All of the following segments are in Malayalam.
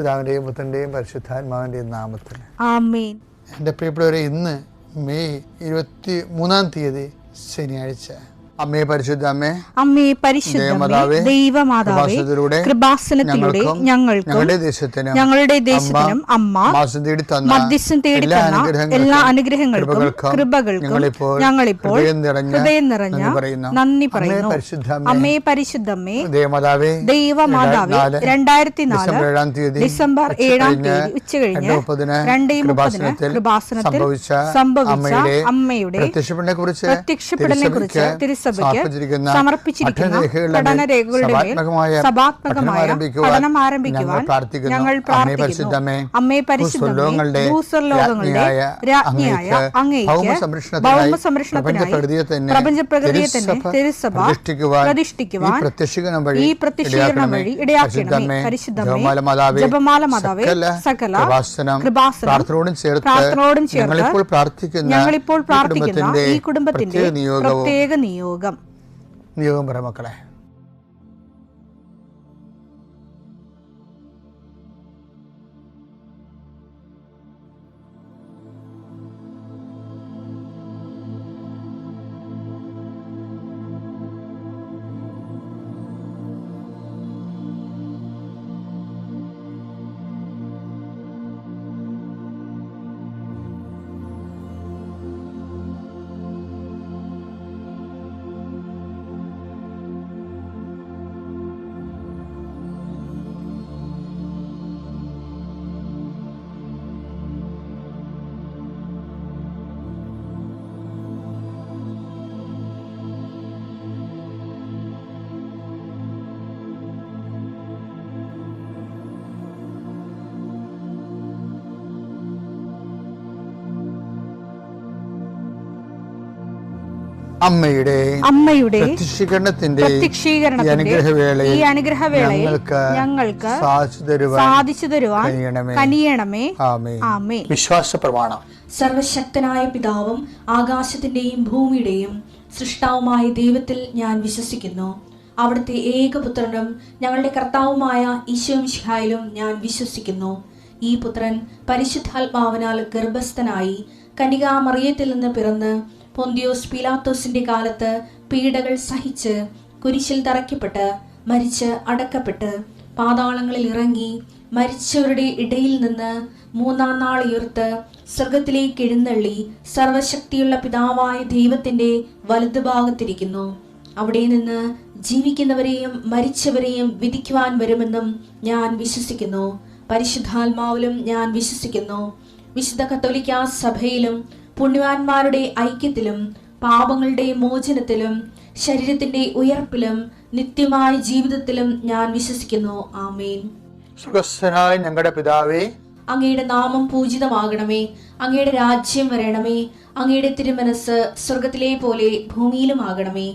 പിതാവിൻ്റെയും പുത്രൻ്റെയും പരിശുദ്ധാത്മാവിൻ്റെയും നാമത്തിൽ ആമേൻ. എൻ്റെ പ്രിയപ്പെട്ടവരെ, ഇന്ന് മെയ് 23 ശനിയാഴ്ച. അമ്മേ പരിശുദ്ധ അമ്മേ, അമ്മേ പരിശുദ്ധ ദൈവമാതാവേ, കൃപാസനത്തിലൂടെ ഞങ്ങൾക്കും ഞങ്ങളുടെ ദേശത്തിനും അമ്മ മധ്യസ്ഥം തേടി തന്ന എല്ലാ അനുഗ്രഹങ്ങൾക്കും കൃപകൾക്കും ഞങ്ങളിപ്പോൾ ഹൃദയം നിറഞ്ഞ നന്ദി പറയുന്നു. അമ്മേ പരിശുദ്ധമ്മേ ദൈവമാതാവേ, 2004 ഡിസംബർ 7 ഉച്ചകഴിഞ്ഞ് 2:30 കൃപാസനത്തിൽ സംഭവിച്ച അമ്മയുടെ പ്രത്യക്ഷപ്പെടലിനെ കുറിച്ച് സമർപ്പിച്ചിരിക്കുന്ന പഠനരേഖകളുടെ സഭാത്മകമായ പഠനം ആരംഭിക്കുവാൻ ഞങ്ങൾ പ്രാർത്ഥിക്കുന്നു. അമ്മേ പരിശുദ്ധമേ, ഭൂസ്വർലോകങ്ങളുടെ രാജ്ഞിയായ അങ്ങേയ്ക്ക് ഭൗമസംരക്ഷണത്തിനായി പ്രപഞ്ചപ്രകൃതിയെ തന്നെ തിരുസഭ പ്രതിഷ്ഠിക്കുവാൻ ഈ പ്രത്യക്ഷീകരണം വഴി ഇടയാക്കണമേ. പരിശുദ്ധമേ, ജപമാല മാതാവേ, സകല കൃപാസനം പ്രാർത്ഥനയോടും ചേർത്ത് ഞങ്ങളിപ്പോൾ പ്രാർത്ഥിക്കുന്ന ഈ കുടുംബത്തിന്റെ പ്രത്യേക നിയോഗം പറ മക്കളെ. അമ്മയുടെ പ്രത്യക്ഷീകരണത്തിന്റെ ഈ അനുഗ്രഹവേളയിൽ ഞങ്ങൾക്ക് സാധിച്ചു തരുവാൻ കനിയണമേ. ആമേൻ. വിശ്വാസ പ്രമാണം. സർവശക്തനായ പിതാവും ആകാശത്തിന്റെയും ഭൂമിയുടെയും സൃഷ്ടാവുമായ ദൈവത്തിൽ ഞാൻ വിശ്വസിക്കുന്നു. അവിടുത്തെ ഏകപുത്രനും ഞങ്ങളുടെ കർത്താവുമായ ഈശോമിശിഹായിലും ഞാൻ വിശ്വസിക്കുന്നു. ഈ പുത്രൻ പരിശുദ്ധാത്മാവിനാൽ ഗർഭസ്ഥനായി കന്യകാമറിയത്തിൽ നിന്ന് പിറന്ന് പൊന്തിയോസ് പീലാത്തോസിന്റെ കാലത്ത് പീഡകൾ സഹിച്ച് കുരിശിൽ തറയ്ക്കപ്പെട്ട് മരിച്ച് അടക്കപ്പെട്ട് പാതാളങ്ങളിൽ ഇറങ്ങി മരിച്ചവരുടെ ഇടയിൽ നിന്ന് 3-ാം നാൾ ഉയർത്ത് സ്വർഗത്തിലേക്ക് എഴുന്നള്ളി സർവശക്തിയുള്ള പിതാവായ ദൈവത്തിന്റെ വലതുഭാഗത്തിരിക്കുന്നു. അവിടെ നിന്ന് ജീവിക്കുന്നവരെയും മരിച്ചവരെയും വിധിക്കുവാൻ വരുമെന്നും ഞാൻ വിശ്വസിക്കുന്നു. പരിശുദ്ധാത്മാവിലും ഞാൻ വിശ്വസിക്കുന്നു. വിശുദ്ധ കത്തോലിക്കാ സഭയിലും പുണ്യവാന്മാരുടെ ഐക്യത്തിലും പാപങ്ങളുടെ മോചനത്തിലും ശരീരത്തിന്റെ ഉയർപ്പിലും നിത്യമായ ജീവിതത്തിലും ഞാൻ വിശ്വസിക്കുന്നു. ആമേൻ. സ്വർഗ്ഗസ്ഥനായ ഞങ്ങളുടെ പിതാവേ, അങ്ങയുടെ നാമം പൂജിതമാകണമേ. അങ്ങയുടെ രാജ്യം വരണമേ. അങ്ങയുടെ തിരുമനസ് സ്വർഗത്തിലെ പോലെ ഭൂമിയിലും ആകണമേ.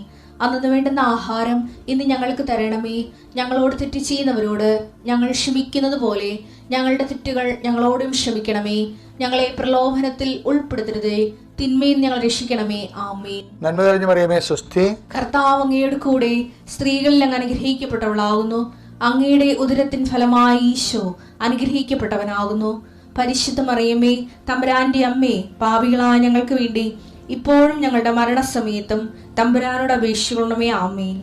അന്നു വേണ്ടുന്ന ആഹാരം ഇന്ന് ഞങ്ങൾക്ക് തരണമേ. ഞങ്ങളോട് തെറ്റ് ചെയ്യുന്നവരോട് ഞങ്ങൾ ക്ഷമിക്കുന്നത് പോലെ ഞങ്ങളുടെ തെറ്റുകൾ ഞങ്ങളോടും ക്ഷമിക്കണമേ. ഞങ്ങളെ പ്രലോഭനത്തിൽ ഉൾപ്പെടുത്തരുതേ, തിന്മയിൽ ഞങ്ങൾ രക്ഷിക്കണമേ. ആമേൻ. നന്മ നിറഞ്ഞ മറിയമേ, സ്വസ്തി. കർത്താവ് അങ്ങയുടെ കൂടെ സ്ത്രീകളിൽ അങ്ങ് അനുഗ്രഹിക്കപ്പെട്ടവളാകുന്നു. അങ്ങയുടെ ഉദരത്തിൻ ഫലമായി ഈശോ അനുഗ്രഹിക്കപ്പെട്ടവനാകുന്നു. പരിശുദ്ധ മറിയമേ, തമ്പുരാന്റെ അമ്മേ, പാപികളായ ഞങ്ങൾക്ക് വേണ്ടി ഇപ്പോഴും ഞങ്ങളുടെ മരണസമയത്തും തമ്പുരാനോട് അപേക്ഷിക്കണമേ. ആമേൻ.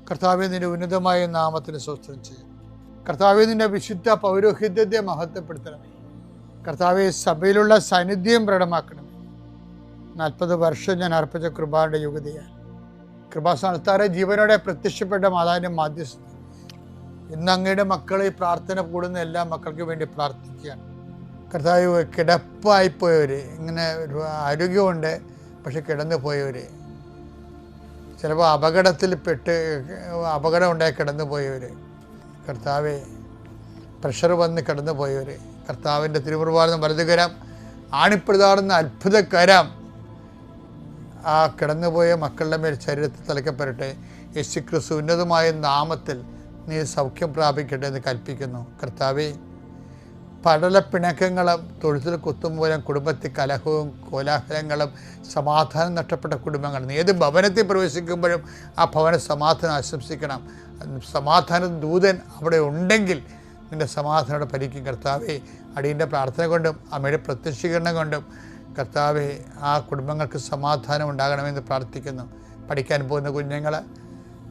കർത്താവേ, നിന്റെ ഉന്നതമായ നാമത്തിന് സ്തോത്രം ചെയ്യും. കർത്താവേ, നിന്റെ വിശുദ്ധ പൗരോഹിത്യത്തെ മഹത്വപ്പെടുത്തണമേ. കർത്താവെ, സഭയിലുള്ള സാന്നിധ്യം പ്രകടമാക്കണമേ. 40 വർഷം ഞാൻ അർപ്പിച്ച കൃപാന്റെ യുഗതിയാൽ കൃപാസ്ഥാനത്താറെ ജീവനോടെ പ്രത്യക്ഷപ്പെട്ട മാതാവിന്റെ മാധ്യസ്ഥ ഇന്ന് അങ്ങയുടെ മക്കളെ പ്രാർത്ഥന കൂടുന്ന എല്ലാ മക്കൾക്ക് വേണ്ടി പ്രാർത്ഥിക്കുകയാണ്. കർത്താവ്, കിടപ്പായിപ്പോയവര്, ഇങ്ങനെ ആരോഗ്യമുണ്ട് പക്ഷെ കിടന്നു പോയവര്, ചിലപ്പോൾ അപകടം ഉണ്ടായി കിടന്നു പോയവര്, കർത്താവെ പ്രഷർ വന്ന് കിടന്നു പോയവര്, കർത്താവിൻ്റെ തിരുമുറുവാർന്ന വലതുകരം ആണിപ്രതാടുന്ന അത്ഭുതകരം ആ കിടന്നുപോയ മക്കളുടെ മേൽ ശരീരത്തിൽ തലക്കപ്പെടട്ടെ. യേശുക്രിസ്തു ഉന്നതമായ നാമത്തിൽ നീ സൗഖ്യം പ്രാപിക്കട്ടെ എന്ന് കൽപ്പിക്കുന്നു. കർത്താവേ, പടലപ്പിണക്കങ്ങളും തൊഴുത്തിൽ കുത്തുമൂലം കുടുംബത്തിൽ കലഹവും കോലാഹലങ്ങളും സമാധാനം നഷ്ടപ്പെട്ട കുടുംബങ്ങളും ഏത് ഭവനത്തിൽ പ്രവേശിക്കുമ്പോഴും ആ ഭവന സമാധാനം ആശംസിക്കണം. സമാധാന ദൂതൻ അവിടെ ഉണ്ടെങ്കിൽ നിൻ്റെ സമാധാനത്തോടെ ഭരിക്കും. കർത്താവെ, അടിയൻ്റെ പ്രാർത്ഥന കൊണ്ടും അമ്മയുടെ പ്രത്യക്ഷീകരണം കൊണ്ടും കർത്താവെ, ആ കുടുംബങ്ങൾക്ക് സമാധാനം ഉണ്ടാകണമെന്ന് പ്രാർത്ഥിക്കുന്നു. പഠിക്കാൻ പോകുന്ന കുഞ്ഞുങ്ങൾ,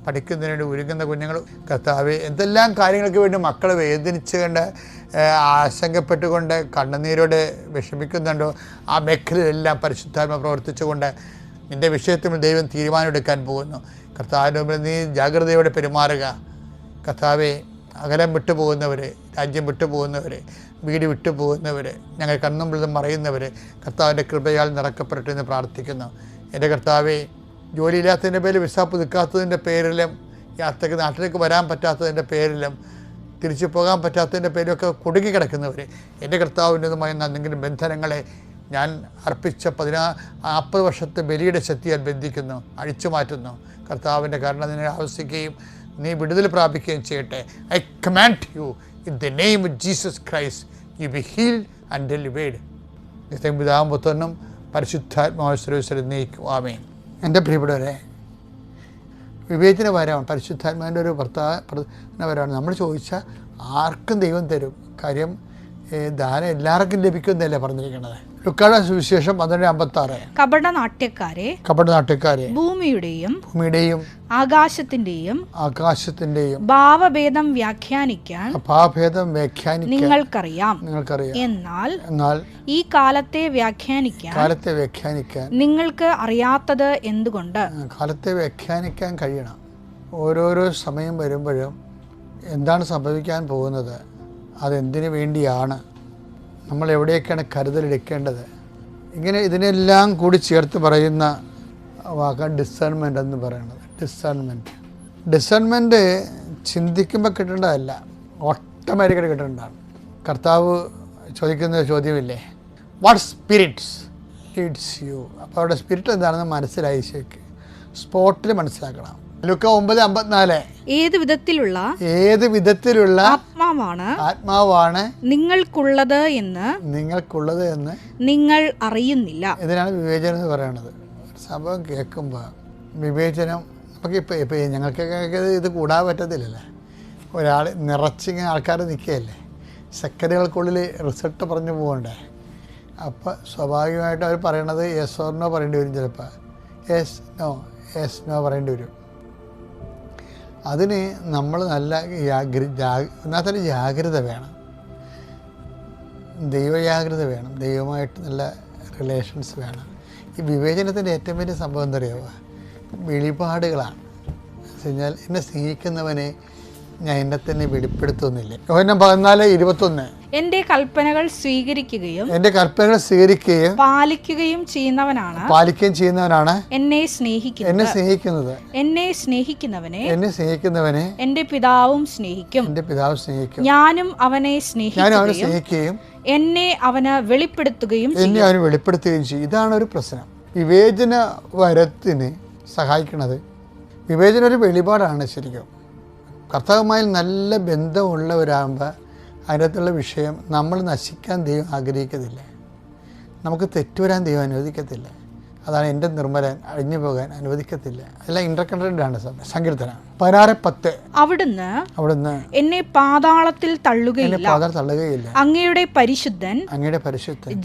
പഠിക്കുന്നതിന് വേണ്ടി ഒരുങ്ങുന്ന കുഞ്ഞുങ്ങൾ, കർത്താവെ, എന്തെല്ലാം കാര്യങ്ങൾക്ക് വേണ്ടി മക്കൾ വേദനിച്ചുകൊണ്ട് ആശങ്കപ്പെട്ടുകൊണ്ട് കണ്ണുനീരോടെ വിഷമിക്കുന്നുണ്ടോ, ആ മേഖലയിലെല്ലാം പരിശുദ്ധാത്മ പ്രവർത്തിച്ചുകൊണ്ട് നിൻ്റെ വിഷയത്തിൽ ദൈവം തീരുമാനമെടുക്കാൻ പോകുന്നു. കർത്താവിൻ്റെ മുമ്പിൽ നീ ജാഗ്രതയോടെ പെരുമാറുക. കർത്താവെ, അകലം വിട്ടുപോകുന്നവർ, രാജ്യം വിട്ടുപോകുന്നവർ, വീട് വിട്ടുപോകുന്നവർ, ഞങ്ങൾ കണ്ണുമ്പിൽ മറയുന്നവർ കർത്താവിൻ്റെ കൃപയാൽ നിറക്കപ്പെടട്ടെ എന്ന് പ്രാർത്ഥിക്കുന്നു. എൻ്റെ കർത്താവെ, ജോലിയില്ലാത്തതിൻ്റെ പേരിൽ, വിസ പുതുക്കാത്തതിൻ്റെ പേരിലും, യാത്രയ്ക്ക് നാട്ടിലേക്ക് വരാൻ പറ്റാത്തതിൻ്റെ പേരിലും, തിരിച്ചു പോകാൻ പറ്റാത്തതിൻ്റെ പേരിലൊക്കെ കുടുങ്ങിക്കിടക്കുന്നവർ, എൻ്റെ കർത്താവിൻ്റെതുമായ എന്തെങ്കിലും ബന്ധനങ്ങളെ ഞാൻ അർപ്പിച്ച 40 വർഷത്തെ ബലിയുടെ ശക്തിയാൽ ബന്ധിക്കുന്നു, അഴിച്ചു മാറ്റുന്നു. കർത്താവിൻ്റെ കരുണ നിന്നെ ആവശ്യിക്കുകയും നീ വിടുതൽ പ്രാപിക്കുകയും ചെയ്യട്ടെ. I command you in the name of Jesus Christ, you be healed and delivered. നിത്യം പിതാവും പുത്രനും പരിശുദ്ധാത്മാവിൽ നീക്കും. ആമേൻ. എൻ്റെ പ്രിയപ്പെട്ടവരെ, വിവേചനപരമാണ്, പരിശുദ്ധാത്മാവിൻ്റെ ഒരു പ്രധാനപരമാണ്. നമ്മൾ ചോദിച്ചാൽ ആർക്കും ദൈവം തരും. കാര്യം ദാനം എല്ലാവർക്കും ലഭിക്കുന്നതല്ലേ പറഞ്ഞിരിക്കുന്നത്. ലുക്കായുടെ സുവിശേഷം 12:56. കപടനാട്യക്കാരെ ഭൂമിയുടെയും ആകാശത്തിന്റെയും ഭാവഭേദം വ്യാഖ്യാനിക്കാൻ നിങ്ങൾക്കറിയാം. എന്നാൽ ഈ കാലത്തെ വ്യാഖ്യാനിക്കാൻ നിങ്ങൾക്ക് അറിയാത്തത് എന്തുകൊണ്ട്? കാലത്തെ വ്യാഖ്യാനിക്കാൻ കഴിയണം. ഓരോരോ സമയം വരുമ്പോഴും എന്താണ് സംഭവിക്കാൻ പോകുന്നത്, അതെന്തിനു വേണ്ടിയാണ്, നമ്മൾ എവിടെയൊക്കെയാണ് കരുതലെടുക്കേണ്ടത്, ഇങ്ങനെ ഇതിനെല്ലാം കൂടി ചേർത്ത് പറയുന്ന വാക്കാണ് ഡിസേൺമെൻ്റ് എന്ന് പറയുന്നത്. ഡിസേൺമെൻറ്റ് ചിന്തിക്കുമ്പോൾ കിട്ടേണ്ടതല്ല, ഓട്ടോമാറ്റിക്കായിട്ട് കിട്ടേണ്ടതാണ്. കർത്താവ് ചോദിക്കുന്ന ചോദ്യമില്ലേ, വാട്ട് സ്പിരിറ്റ്സ് ലീഡ്സ് യു? അപ്പോൾ അവരുടെ സ്പിരിറ്റ് എന്താണെന്ന് മനസ്സിലായി, ശരിക്ക് സ്പോട്ടിൽ മനസ്സിലാക്കണം. ലുക്ക 9:54. ഏത് വിധത്തിലുള്ള ആത്മാവാണ് നിങ്ങൾക്കുള്ളത് എന്ന് നിങ്ങൾ അറിയുന്നില്ല. ഇതിനാണ് വിവേചനം എന്ന് പറയുന്നത്. സംഭവം കേൾക്കുമ്പോൾ വിവേചനം നമുക്കിപ്പോൾ ഞങ്ങൾക്കൊക്കെ ഇത് കൂടാൻ പറ്റത്തില്ലല്ലേ. ഒരാൾ നിറച്ചിങ്ങനെ ആൾക്കാർ നിൽക്കുകയല്ലേ, സെക്കൻഡുകൾക്കുള്ളിൽ റിസൾട്ട് പറഞ്ഞു പോകണ്ടേ. അപ്പോൾ സ്വാഭാവികമായിട്ട് അവർ പറയണത് യെസ് ഓർ നോ പറയേണ്ടി വരും. ചിലപ്പോൾ യെസ് നോ പറയേണ്ടി വരും. അതിന് നമ്മൾ നല്ല ഒന്നാമത്തെ ജാഗ്രത വേണം, ദൈവജാഗ്രത വേണം, ദൈവമായിട്ട് നല്ല റിലേഷൻസ് വേണം. ഈ വിവേചനത്തിൻ്റെ ഏറ്റവും വലിയ സംഭവം എന്താ പറയുക, വെളിപാടുകളാണ്. എന്ന് വെച്ചാൽ എന്നെ സ്നേഹിക്കുന്നവനെ ഞാൻ എന്നെ തന്നെ വെളിപ്പെടുത്തുന്നില്ല. യോഹന്നാൻ 14:21. എൻ്റെ കൽപ്പനകൾ സ്വീകരിക്കുകയും പാലിക്കുകയും ചെയ്യുന്നവനാണ് എന്നെ സ്നേഹിക്കുന്നത്. എന്നെ സ്നേഹിക്കുന്നവനെ എൻ്റെ പിതാവും സ്നേഹിക്കും. ഞാനും അവനെ സ്നേഹിക്കുകയും എന്നെ അവന് വെളിപ്പെടുത്തുകയും ചെയ്യും. ഇതാണ് ഒരു പ്രശ്നം. വിവേചന വരത്തിന് സഹായിക്കുന്നത്, വിവേചനം ഒരു വെളിപാടാണ്. ശരിക്കും കർത്താവുമായി നല്ല ബന്ധമുള്ളവരാകുമ്പോൾ അതിനകത്തുള്ള വിഷയം നമ്മൾ നശിക്കാൻ ദൈവം ആഗ്രഹിക്കത്തില്ല, നമുക്ക് തെറ്റുവരാൻ ദൈവം അനുവദിക്കത്തില്ല. അതാണ് എൻ്റെ നിർമ്മലൻ അഴിഞ്ഞു പോകാൻ അനുവദിക്കത്തില്ല. എല്ലാം ഇന്റർകണക്റ്റഡ് സങ്കീർത്തനം 16:10. അവിടുന്ന് എന്നെ പാതാളത്തിൽ തള്ളുകയില്ല, അങ്ങയുടെ പരിശുദ്ധൻ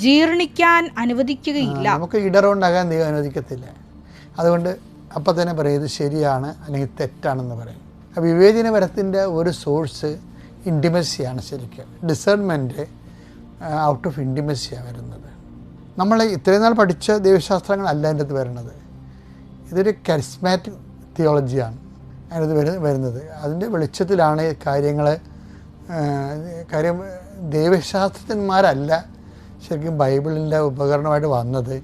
ജീർണിക്കാൻ അനുവദിക്കുകയില്ല. നമുക്ക് ഇടറുണ്ടാകാൻ ദൈവം അനുവദിക്കത്തില്ല. അതുകൊണ്ട് അപ്പം തന്നെ പറയും ഇത് ശരിയാണ് അല്ലെങ്കിൽ തെറ്റാണെന്ന് പറയും. വിവേചനപരത്തിൻ്റെ ഒരു സോഴ്സ് ഇൻറ്റിമസിയാണ്. ശരിക്കും ഡിസേൺമെൻറ്റ് ഔട്ട് ഓഫ് ഇൻറ്റിമസിയാണ് വരുന്നത്. നമ്മൾ ഇത്രയും നാൾ പഠിച്ച ദൈവശാസ്ത്രങ്ങളല്ല അതിൻ്റെ അകത്ത് വരുന്നത്. ഇതൊരു കരിസ്മാറ്റിക് തിയോളജിയാണ് അതിനകത്ത് വരുന്നത്. അതിൻ്റെ വെളിച്ചത്തിലാണ് കാര്യം ദൈവശാസ്ത്രജ്ഞന്മാരല്ല ശരിക്കും ബൈബിളിൻ്റെ ഉപകരണമായിട്ട് വന്നത്,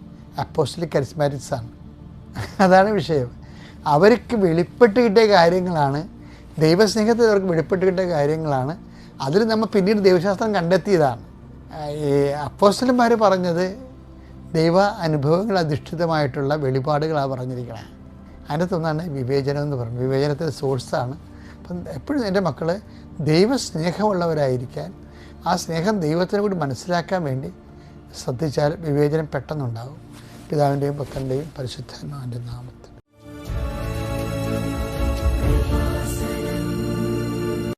അപ്പോസ്റ്റലിക് കരിസ്മാറ്റിക്സാണ്. അതാണ് വിഷയം. അവർക്ക് വെളിപ്പെട്ട് കിട്ടിയ കാര്യങ്ങളാണ്, ദൈവസ്നേഹത്തിൽ അവർക്ക് വെളിപ്പെട്ട് കിട്ടിയ കാര്യങ്ങളാണ്. അതിൽ നമ്മൾ പിന്നീട് ദൈവശാസ്ത്രം കണ്ടെത്തിയതാണ്. ഈ അപ്പോസ്റ്റലന്മാർ പറഞ്ഞത് ദൈവ അനുഭവങ്ങൾ അധിഷ്ഠിതമായിട്ടുള്ള വെളിപാടുകളാണ് പറഞ്ഞിരിക്കുന്നത്. അതിനകത്തൊന്നാണ് വിവേചനം എന്ന് പറയുന്നത്. വിവേചനത്തിൻ്റെ സോഴ്സാണ്. അപ്പം എപ്പോഴും എൻ്റെ മക്കൾ ദൈവസ്നേഹമുള്ളവരായിരിക്കാൻ, ആ സ്നേഹം ദൈവത്തിനെ കൂടി മനസ്സിലാക്കാൻ വേണ്ടി ശ്രദ്ധിച്ചാൽ വിവേചനം പെട്ടെന്നുണ്ടാകും. പിതാവിൻ്റെയും പുത്രൻ്റെയും പരിശുദ്ധാത്മാവിൻ്റെ നാമത്തിൽ.